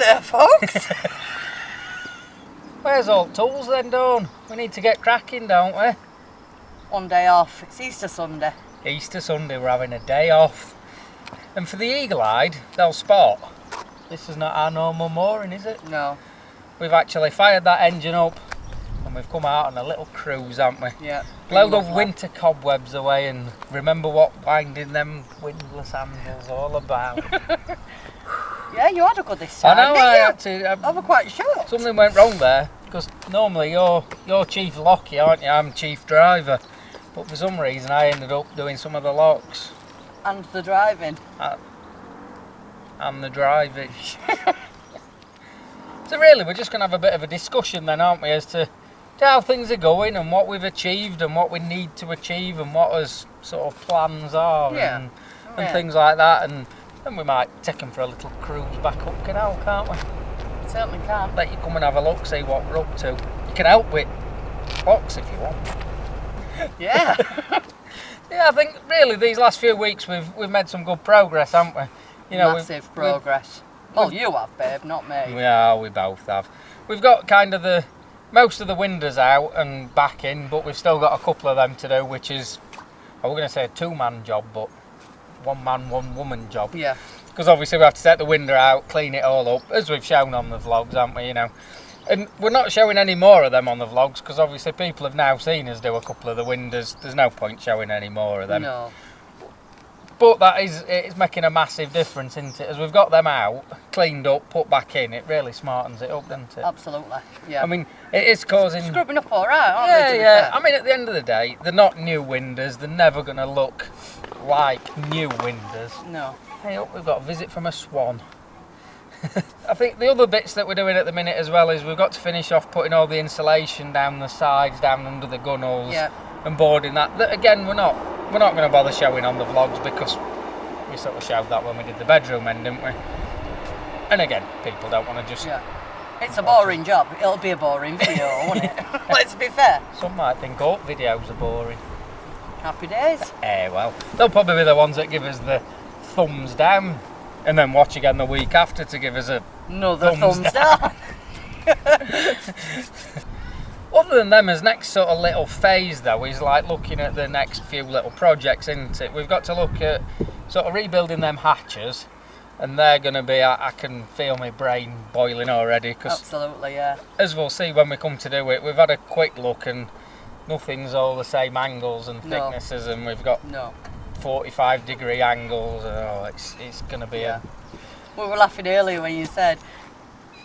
there, folks. Where's all the tools then, Dawn? We need to get cracking, don't we? One day off. It's Easter Sunday. Easter Sunday, we're having a day off. And for the eagle-eyed, they'll spot. This is not our normal mooring, is it? No. We've actually fired that engine up and we've come out on a little cruise, haven't we? Yeah. Blow the winter cobwebs away and remember what winding them windlass handles all about. Yeah, you had a good this time, I know, didn't I you? had to. I was quite shocked. Something went wrong there, because normally you're chief locky, aren't you? I'm chief driver. But for some reason I ended up doing some of the locks. And the driving. And the driving. So really we're just going to have a bit of a discussion then, aren't we, as to how things are going and what we've achieved and what we need to achieve and what our sort of plans are and things like that. And then we might take them for a little cruise back up Canal, can't we? Certainly can. Let you come and have a look, see what we're up to. You can help with locks if you want. Yeah. Yeah, I think really these last few weeks we've made some good progress, haven't we? You know, massive progress. Well, you have, babe, not me. Yeah, we both have. We've got kind of most of the windows out and back in, but we've still got a couple of them to do, which is, I was going to say a two-man job, but one man, one woman job. Yeah. Because obviously we have to take the window out, clean it all up, as we've shown on the vlogs, haven't we, you know. And we're not showing any more of them on the vlogs, because obviously people have now seen us do a couple of the windows. There's no point showing any more of them. No. But it's making a massive difference, isn't it? As we've got them out, cleaned up, put back in, it really smartens it up, doesn't it? Absolutely, yeah. I mean, it is causing... Scrubbing up all right, aren't they? Yeah. I mean, at the end of the day, they're not new windows. They're never going to look like new windows. No. Hey, up, we've got a visit from a swan. I think the other bits that we're doing at the minute as well is we've got to finish off putting all the insulation down the sides, down under the gunnels, and boarding that. Again, we're not going to bother showing on the vlogs because we sort of showed that when we did the bedroom end, didn't we? And again, people don't want to just... Yeah. It's a boring job. It'll be a boring video, won't it? Let's be fair. Some might think all videos are boring. Happy days. Well, they'll probably be the ones that give us the thumbs down and then watch again the week after to give us another thumbs down. Other than them, as next sort of little phase though is like looking at the next few little projects, isn't it? We've got to look at sort of rebuilding them hatches, and they're going to be, I can feel my brain boiling already, because absolutely, yeah, as we'll see when we come to do it, we've had a quick look and nothing's all the same angles and thicknesses, and we've got 45-degree angles, and it's going to be We were laughing earlier when you said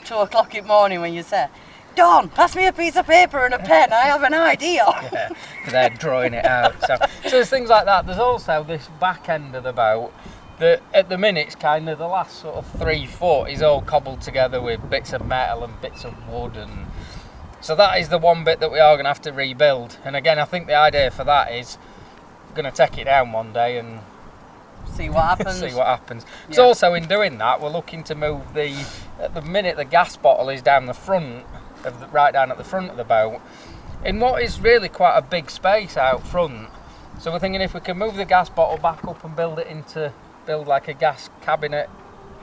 2 o'clock in the morning when you said, Dawn, pass me a piece of paper and a pen, I have an idea. Yeah, they're drawing it out. So there's things like that. There's also this back end of the boat that at the minute it's kind of the last sort of 3 foot is all cobbled together with bits of metal and bits of wood, and so that is the one bit that we are going to have to rebuild. And again, I think the idea for that is we're going to take it down one day and see what happens. See what happens. Because also in doing that, we're looking to move at the minute the gas bottle is down the front, right down at the front of the boat, in what is really quite a big space out front. So we're thinking if we can move the gas bottle back up and build like a gas cabinet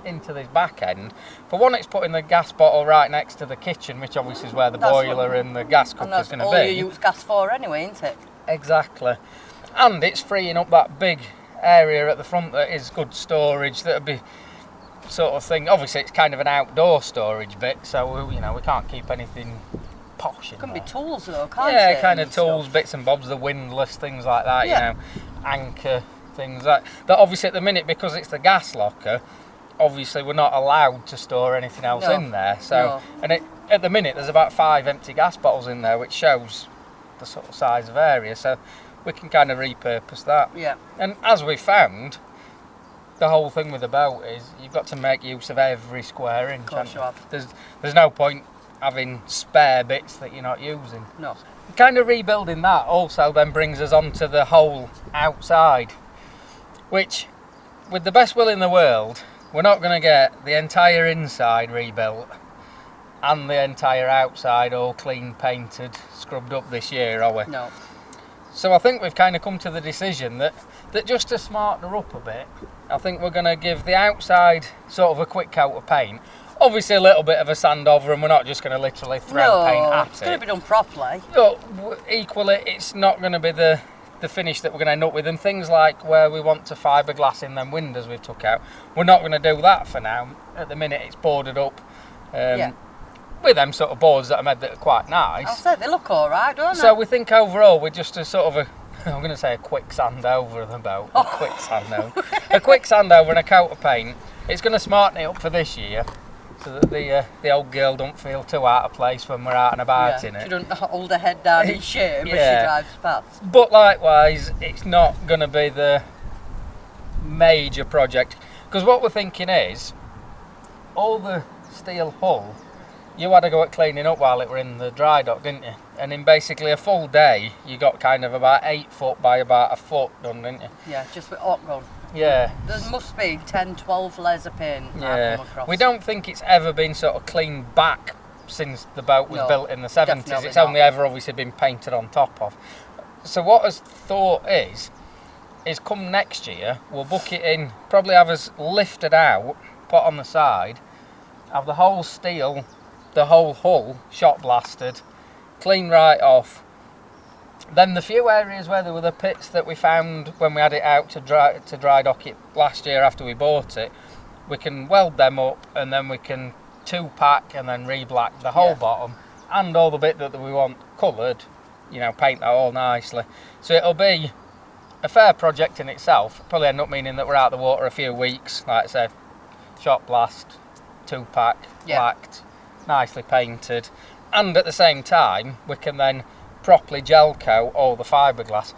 into this back end. For one, it's putting the gas bottle right next to the kitchen, which obviously is where the boiler and the gas cooker is going to be. All you use gas for anyway, isn't it? Exactly. And it's freeing up that big area at the front that is good storage, that'll be sort of thing. Obviously it's kind of an outdoor storage bit, so we can't keep anything posh in there. Can be tools though, can't it? Yeah, kind of tools, bits and bobs, the windlass, things like that, you know, anchor, things like that. Obviously at the minute, because it's the gas locker, obviously we're not allowed to store anything else in there. So and at the minute there's about 5 empty gas bottles in there, which shows the sort of size of area, so we can kind of repurpose that. Yeah. And as we found, the whole thing with the boat is you've got to make use of every square inch. Of course you have. There's no point having spare bits that you're not using. No. Kind of rebuilding that also then brings us on to the whole outside, which, with the best will in the world, we're not going to get the entire inside rebuilt and the entire outside all clean, painted, scrubbed up this year, are we? No. So I think we've kind of come to the decision that just to smarten her up a bit, I think we're going to give the outside sort of a quick coat of paint. Obviously a little bit of a sand over, and we're not just going to literally throw paint at it. It's going to be done properly. But equally, it's not going to be the finish that we're going to end up with. And things like where we want to fiberglass in them windows we took out, we're not going to do that for now. At the minute, it's boarded up with them sort of boards that I made that are quite nice. I'll say they look all right, don't they? So we think overall we're just a sort of I'm going to say a quick sand over the boat. A quick sand over. A quick sand over and a coat of paint. It's going to smarten it up for this year, so that the old girl don't feel too out of place when we're out and about in it. She doesn't hold her head down in shame as she drives past. But likewise, it's not going to be the major project, because what we're thinking is, all the steel hull, you had to go at cleaning up while it were in the dry dock, didn't you? And in basically a full day, you got kind of about 8 foot by about a foot done, didn't you? Yeah, just with hot gun. Yeah. There must be 10, 12 layers of paint I've come across. We don't think it's ever been sort of cleaned back since the boat was built in the 70s. It's only ever obviously been painted on top of. So what his thought is come next year, we'll book it in, probably have us lifted out, put on the side, have the whole steel, the whole hull shot blasted, clean right off. Then the few areas where there were the pits that we found when we had it out to dry dock it last year after we bought it, we can weld them up, and then we can 2-pack and then re-black the whole bottom, and all the bit that we want coloured, you know, paint that all nicely. So it'll be a fair project in itself. Probably end up meaning that we're out of the water a few weeks, like I said, shot blast, 2-pack, blacked, nicely painted, and at the same time we can then properly gel coat all the fiberglass,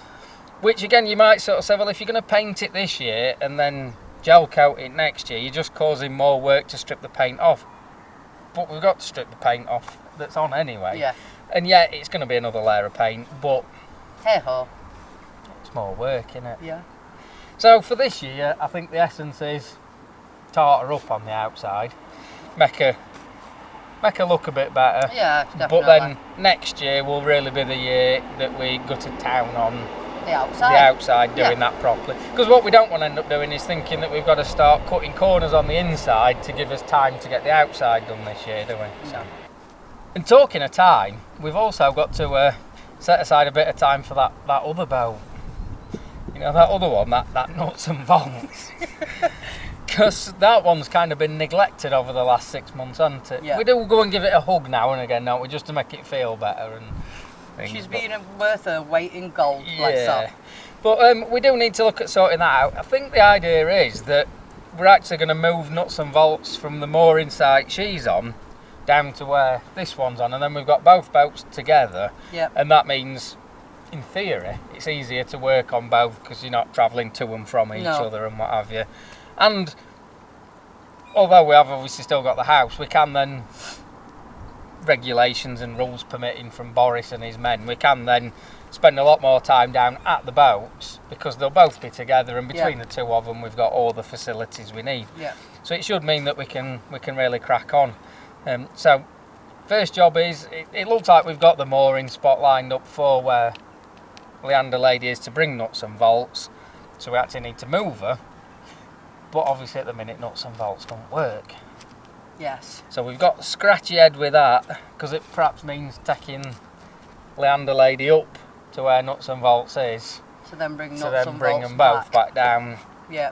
which again you might sort of say, well, if you're going to paint it this year and then gel coat it next year, you're just causing more work to strip the paint off. But we've got to strip the paint off that's on anyway, and yet it's going to be another layer of paint, but hey ho, it's more work, isn't it? Yeah. So for this year, I think the essence is tartar up on the outside, make her look a bit better. Yeah, definitely. But then next year will really be the year that we go to town on the outside doing that properly. Because what we don't want to end up doing is thinking that we've got to start cutting corners on the inside to give us time to get the outside done this year, do we? So. And talking of time, we've also got to set aside a bit of time for that other boat. You know, that other one, that nuts and bolts. Because that one's kind of been neglected over the last 6 months, hasn't it? Yeah. We do go and give it a hug now and again, don't we, just to make it feel better and things. She's been worth her weight in gold, bless her. But we do need to look at sorting that out. I think the idea is that we're actually going to move nuts and bolts from the mooring site she's on down to where this one's on, and then we've got both boats together. Yep. And that means, in theory, it's easier to work on both because you're not travelling to and from each other and what have you. And although we have obviously still got the house, we can then, regulations and rules permitting from Boris and his men, we can then spend a lot more time down at the boats because they'll both be together, and between the two of them we've got all the facilities we need. Yeah. So it should mean that we can really crack on. So first job is, it looks like we've got the mooring spot lined up for where Lyanda Lady is to bring nuts and bolts, so we actually need to move her. But obviously at the minute nuts and bolts don't work. Yes. So we've got a scratchy head with that, because it perhaps means taking Lyanda Lady up to where nuts and bolts is. So then bring them both back down. Yeah.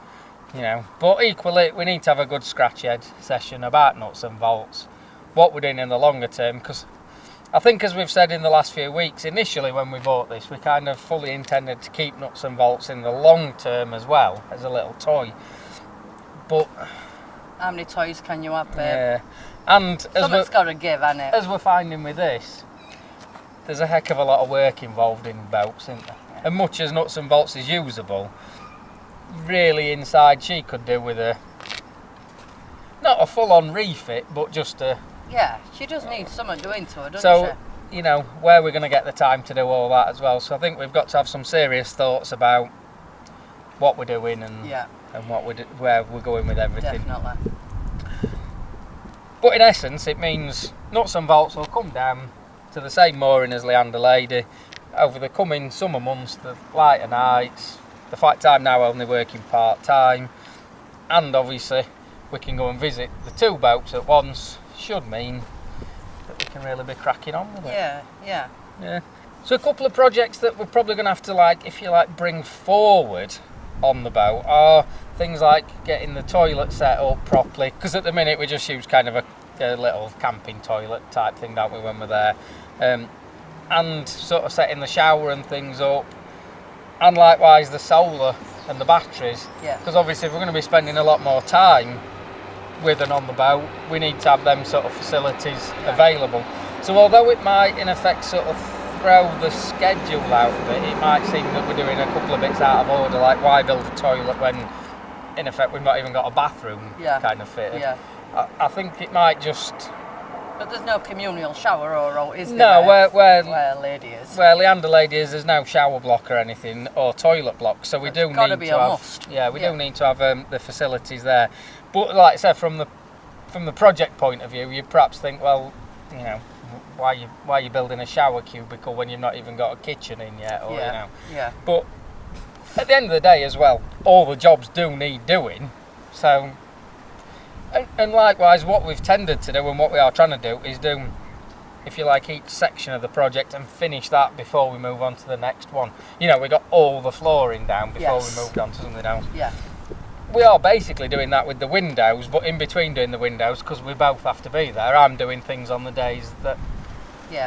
You know, but equally we need to have a good scratchy head session about nuts and bolts. What we're doing in the longer term, because I think, as we've said in the last few weeks, initially when we bought this, we kind of fully intended to keep nuts and bolts in the long term as well, as a little toy. But how many toys can you have, babe? Yeah, and something's got to give, hasn't it? As we're finding with this, there's a heck of a lot of work involved in boats, isn't there? Yeah. And much as nuts and bolts is usable, really inside she could do with not a full-on refit, but just a... Yeah, she does need something doing to her, doesn't so, she? You know, where we're going to get the time to do all that as well. So I think we've got to have some serious thoughts about what we're doing and where we're going with everything. Definitely. But in essence, it means nuts and bolts will come down to the same mooring as Lyanda Lady over the coming summer months, the lighter nights, the fact I'm now only working part-time, and obviously we can go and visit the 2 boats at once, should mean that we can really be cracking on with it. Yeah. So a couple of projects that we're probably going to have to, like, if you like, bring forward on the boat are things like getting the toilet set up properly, because at the minute we just use kind of a little camping toilet type thing, don't we, when we're there, and sort of setting the shower and things up, and likewise the solar and the batteries, because obviously if we're going to be spending a lot more time with and on the boat, we need to have them sort of facilities available. So although it might in effect sort of throw the schedule out a bit, it might seem that we're doing a couple of bits out of order, like why build a toilet when in effect we've not even got a bathroom kind of fitted. I think it might just... But there's no communal shower, or is there? No, where Lady is. Where Lyanda Lady is, there's no shower block or anything, or toilet block, so we do need to have... Must. Yeah, we do need to have the facilities there. But like I said, from the project point of view, you perhaps think, well, you know, why are you building a shower cubicle when you've not even got a kitchen in yet, or you know. But at the end of the day as well, all the jobs do need doing. So, and likewise, what we've tended to do and what we are trying to do is do, if you like, each section of the project and finish that before we move on to the next one. You know, we got all the flooring down before we moved on to something else. We are basically doing that with the windows, but in between doing the windows, because we both have to be there, I'm doing things on the days that,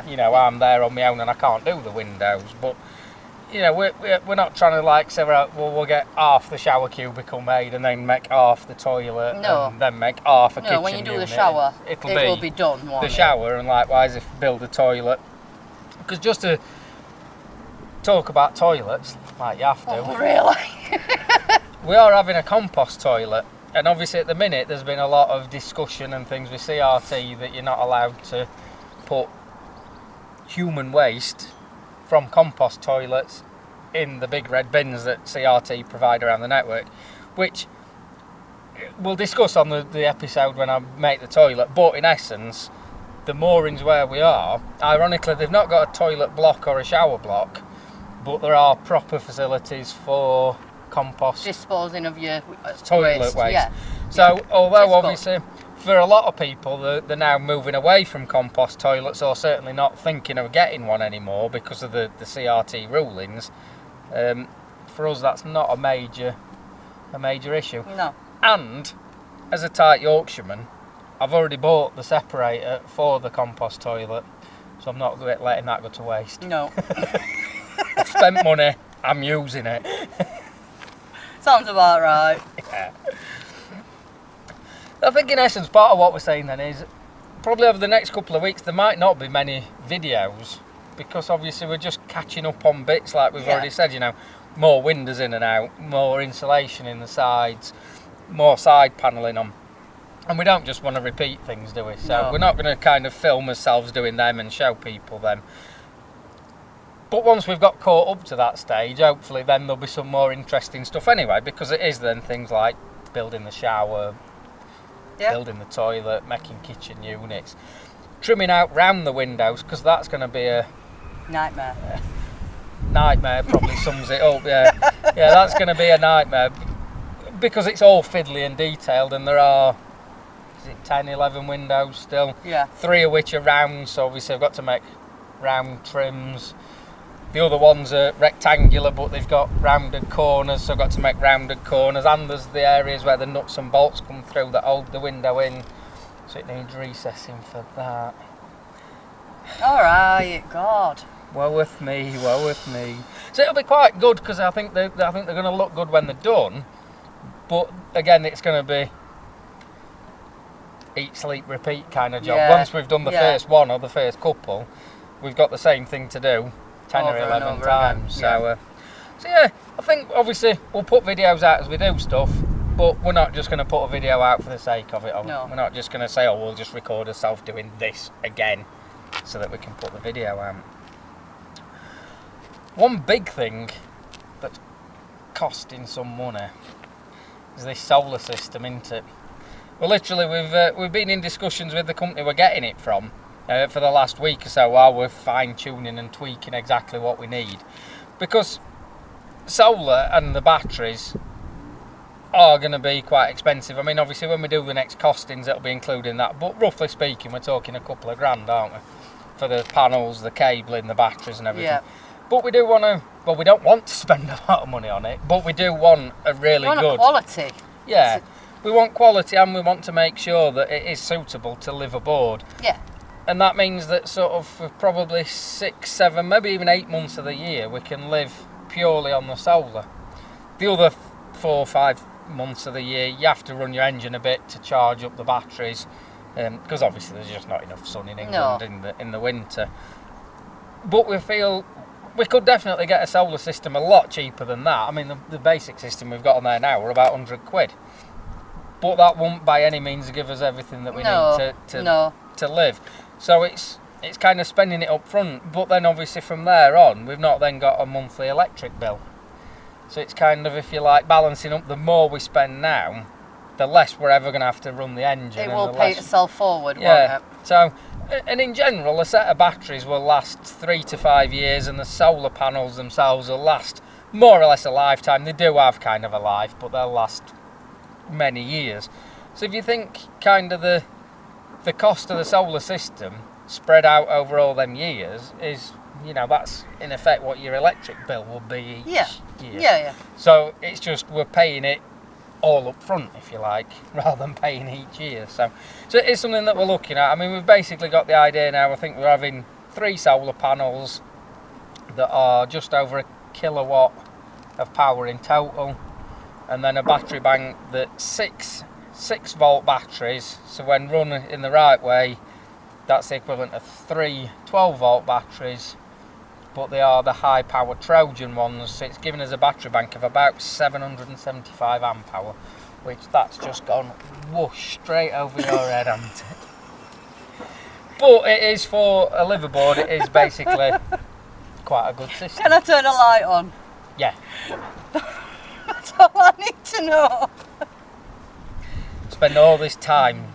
you know, I'm there on my own and I can't do the windows. But, you know, we're not trying to, like, say, well, we'll get half the shower cubicle made and then make half the toilet and then make half a kitchen unit. No, when you do the shower, it will be done, won't the shower, and likewise if build a toilet. Because just to talk about toilets, like you have to. Oh, really? We are having a compost toilet, and obviously at the minute there's been a lot of discussion and things with CRT that you're not allowed to put human waste from compost toilets in the big red bins that CRT provide around the network, which we'll discuss on the episode when I make the toilet. But in essence, the moorings where we are, ironically, they've not got a toilet block or a shower block, but there are proper facilities for compost disposing of your toilet waste. So although obviously for a lot of people they're now moving away from compost toilets, or certainly not thinking of getting one anymore because of the CRT rulings, for us that's not a major issue. No. And as a tight Yorkshireman, I've already bought the separator for the compost toilet, so I'm not letting that go to waste. No. I've spent money, I'm using it. Sounds about right. Yeah. I think in essence part of what we're saying then is probably over the next couple of weeks there might not be many videos, because obviously we're just catching up on bits like we've already said, you know, more windows in and out, more insulation in the sides, more side panelling on. And we don't just want to repeat things, do we? So we're not going to kind of film ourselves doing them and show people them. But once we've got caught up to that stage, hopefully then there'll be some more interesting stuff anyway, because it is then things like building the shower, building the toilet, making kitchen units, trimming out round the windows, because that's going to be a... nightmare. Nightmare probably sums it up, yeah. Yeah, that's going to be a nightmare, because it's all fiddly and detailed, and there are, is it 10, 11 windows still? Yeah. 3 of which are round, so obviously I've got to make round trims. The other ones are rectangular, but they've got rounded corners, so I've got to make rounded corners. And there's the areas where the nuts and bolts come through that hold the window in, so it needs recessing for that. All right, God. Woe with me, woe with me. So it'll be quite good, because I think they're going to look good when they're done. But again, it's going to be eat, sleep, repeat kind of job. Yeah. Once we've done the first one or the first couple, we've got the same thing to do 10 or 11 times. So yeah, I think obviously we'll put videos out as we do stuff, but we're not just going to put a video out for the sake of it. No. We're not just going to say, oh, we'll just record ourselves doing this again so that we can put the video out. One big thing that's costing some money is this solar system, isn't it? Well, literally, we've been in discussions with the company we're getting it from for the last week or so, while we're fine-tuning and tweaking exactly what we need. Because solar and the batteries are going to be quite expensive. I mean, obviously when we do the next costings, it'll be including that, but roughly speaking, we're talking a couple of grand, aren't we, for the panels, the cabling, the batteries and everything. Yeah. But we do want to, well, we don't want to spend a lot of money on it, but we do want a really good quality. Yeah, we want quality, and we want to make sure that it is suitable to live aboard. Yeah. And that means that sort of for probably 6, 7, maybe even 8 months of the year, we can live purely on the solar. The other 4 or 5 months of the year, you have to run your engine a bit to charge up the batteries, because obviously there's just not enough sun in England in the winter. But we feel we could definitely get a solar system a lot cheaper than that. I mean, the basic system we've got on there now are about 100 quid. But that won't by any means give us everything that we need to live. So it's kind of spending it up front, but then obviously from there on, we've not then got a monthly electric bill. So it's kind of, if you like, balancing up. The more we spend now, the less we're ever going to have to run the engine. It will pay itself forward, won't it? So, and in general, a set of batteries will last 3 to 5 years, and the solar panels themselves will last more or less a lifetime. They do have kind of a life, but they'll last many years. So if you think kind of the cost of the solar system spread out over all them years is, you know, that's in effect what your electric bill will be each year. Yeah. So it's just we're paying it all up front, if you like, rather than paying each year. So it is something that we're looking at. I mean, we've basically got the idea now. I think we're having 3 solar panels that are just over 1 kilowatt of power in total, and then a battery bank that's 6 volt batteries. So when run in the right way, that's the equivalent of 3 12 volt batteries, but they are the high power Trojan ones. So it's giving us a battery bank of about 775 amp hour, which that's just gone whoosh straight over your head, hasn't it? But it is, for a liveaboard, it is basically quite a good system. Can I turn a light on? Yeah. That's all I need to know. Spend all this time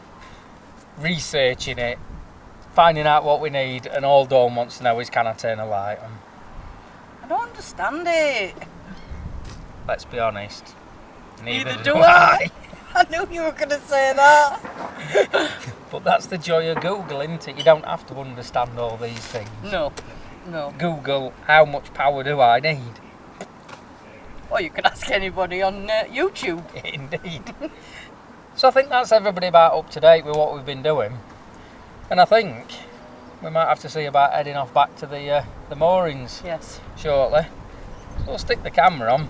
researching it, finding out what we need, and all Dawn wants to know is, can I turn a light on? I don't understand it. Let's be honest. Neither do I. I knew you were going to say that. But that's the joy of Google, isn't it? You don't have to understand all these things. No. Google, how much power do I need? Or you can ask anybody on YouTube. Indeed. So I think that's everybody about up to date with what we've been doing. And I think we might have to see about heading off back to the moorings shortly. So we'll stick the camera on,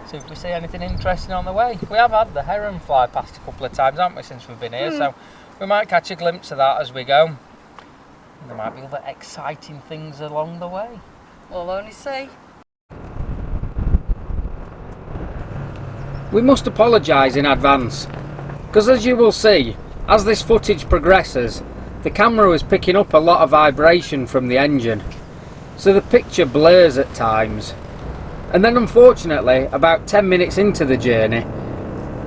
see if we see anything interesting on the way. We have had the heron fly past a couple of times, haven't we, since we've been here? So we might catch a glimpse of that as we go. And there might be other exciting things along the way. We'll only see. We must apologise in advance, because as you will see, as this footage progresses, the camera was picking up a lot of vibration from the engine, so the picture blurs at times. And then unfortunately, about 10 minutes into the journey,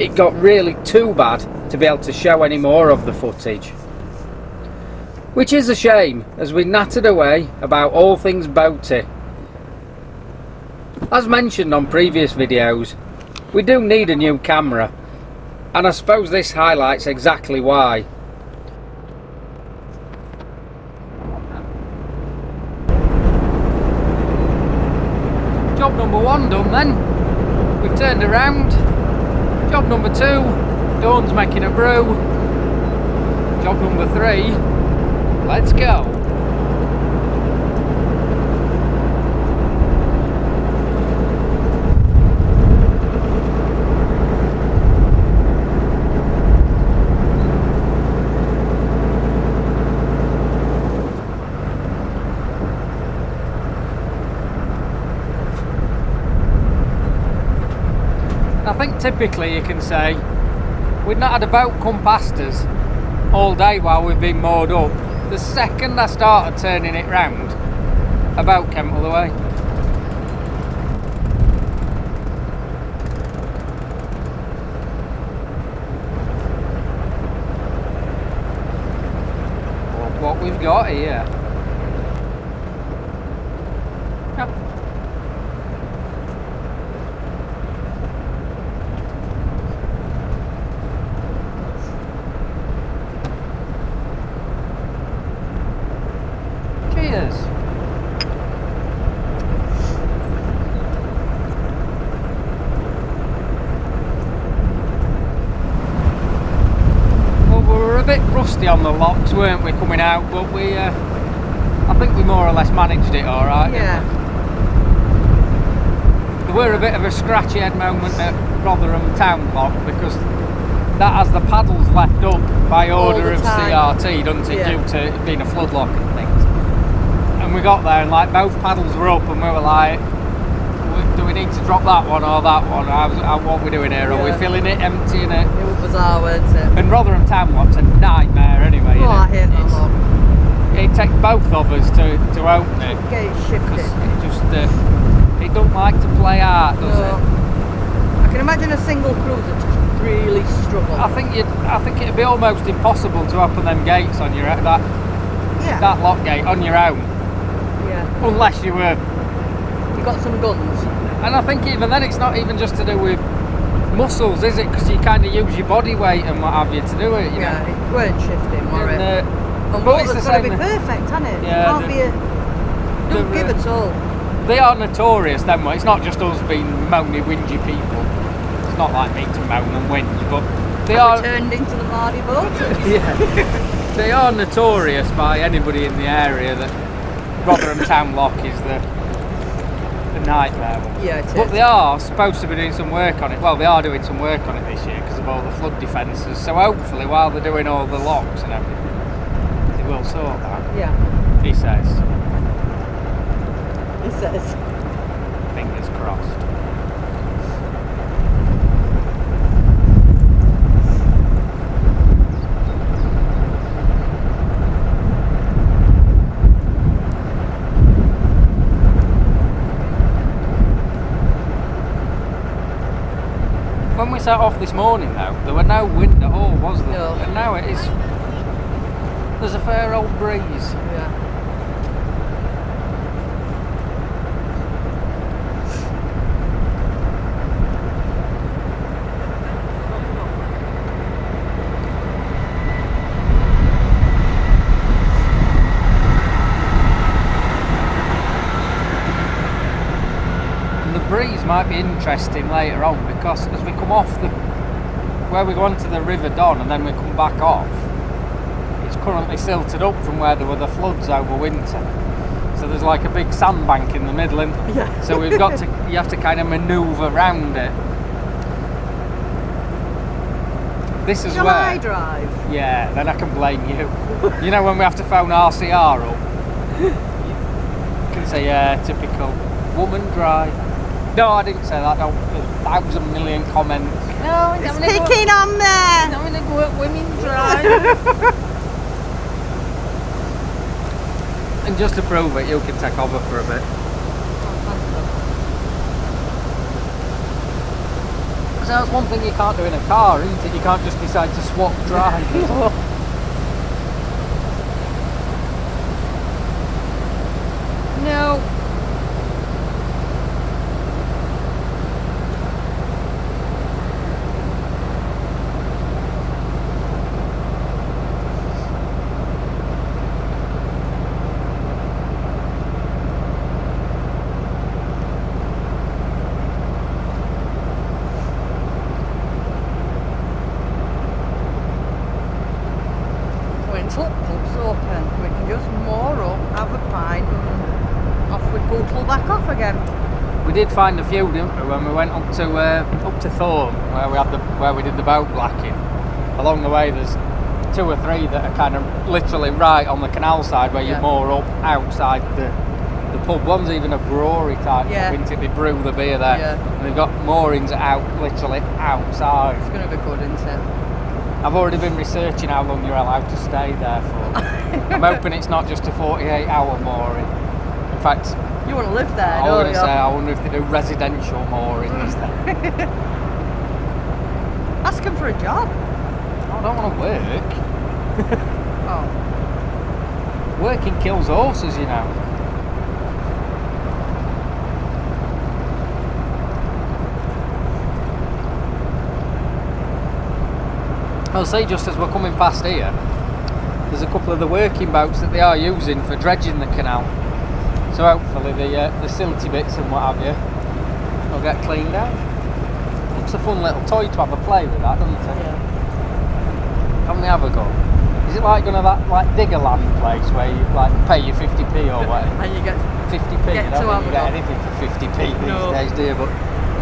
it got really too bad to be able to show any more of the footage. Which is a shame, as we nattered away about all things BOATY. As mentioned on previous videos, we do need a new camera, and I suppose this highlights exactly why. Job number 1 done then. We've turned around. Job number 2, Dawn's making a brew. Job number 3, let's go. I think typically you can say we've not had a boat come past us all day while we've been moored up. The second I started turning it round, a boat came all the way. Look what we've got here. rusty on the locks, weren't we, coming out? But we, I think we more or less managed it all right. Yeah. There were a bit of a scratchy head moment at Rotherham Town Lock because that has the paddles left up by order of CRT, doesn't it, Yeah. due to it being a floodlock and things. And we got there and like both paddles were up and we were like, do we need to drop that one or that one? What are we doing here? Are we filling it, emptying it? It was bizarre, wasn't it? And Rotherham Town Lock's a nightmare anyway. Oh, I hate that lock. It takes both of us to open it. Get it shifted. It just, it don't like to play hard, does it? I can imagine a single cruiser just really struggle. I think it'd be almost impossible to open them gates on your that lock gate on your own. Yeah. Unless you were. You got some guns. And I think even then it's not even just to do with muscles, is it? Because you kind of use your body weight and what have you to do it. You know? It weren't shifting, were it? And but it's got to be perfect, hasn't it? Yeah. Don't give at all. They are notorious, them way. It's not just us being moany, whingy people. It's not like me to moan and whinge, but they are turned into the Mardy boat. Yeah, they are notorious by anybody in the area that Rotherham Town Lock is the nightmare. Yeah, it is. But they are supposed to be doing some work on it. Well, they are doing some work on it this year because of all the flood defences. So hopefully, while they're doing all the locks and everything, they will sort that. Yeah. He says. He says. Fingers crossed. When we set off this morning though, there were no wind at all, was there? No. And now it is. There's a fair old breeze. Yeah. Breeze might be interesting later on because as we come off where we go onto the River Don and then we come back off, it's currently silted up from where there were the floods over winter. So there's like a big sandbank in the middle, and so we've got to, you have to kind of manoeuvre around it. This is Shall where I drive? Yeah, then I can blame you. You know when we have to phone RCR up, you can say, yeah, typical woman drive. No, I didn't say that. No, 1,000 million comments. No, it's picking on me. I'm having a go at women drive. And just to prove it, you can take over for a bit. So that's one thing you can't do in a car, isn't it? You can't just decide to swap drivers. No. Pub's open. We can just moor up, have a pint, and off we bootle back off again. We did find a few, didn't we, when we went up to Thorn, where we did the boat blacking. Along the way, there's 2 or 3 that are kind of literally right on the canal side where you moor up outside the pub. One's even a brewery type, isn't it? They brew the beer there, and they've got moorings literally outside. It's going to be good, isn't it? I've already been researching how long you're allowed to stay there for. I'm hoping it's not just a 48-hour mooring. In fact, you want to live there, I don't you? I wonder if they do residential moorings there. Ask them for a job. I don't want to work. Oh. Working kills horses, you know. I'll say just as we're coming past here, there's a couple of the working boats that they are using for dredging the canal. So hopefully the silty bits and what have you will get cleaned out. It's a fun little toy to have a play with that, doesn't it? Yeah. Can we have a go? Is it like going to that like Diggerland place where you like pay your 50p or what? And you get 50p. get You don't to think you get have a anything for 50p No. these days, do you? But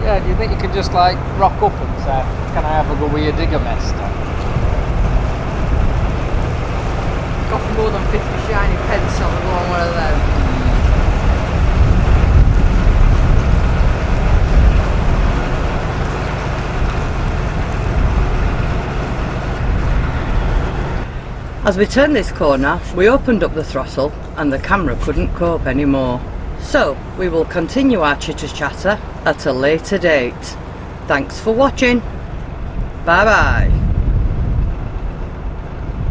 yeah, do you think you could just like rock up and say, "Can I have a go with your digger master?" got more than 50 shiny pence on one of them. As we turned this corner, we opened up the throttle and the camera couldn't cope anymore. So, we will continue our chitter chatter at a later date. Thanks for watching. Bye bye.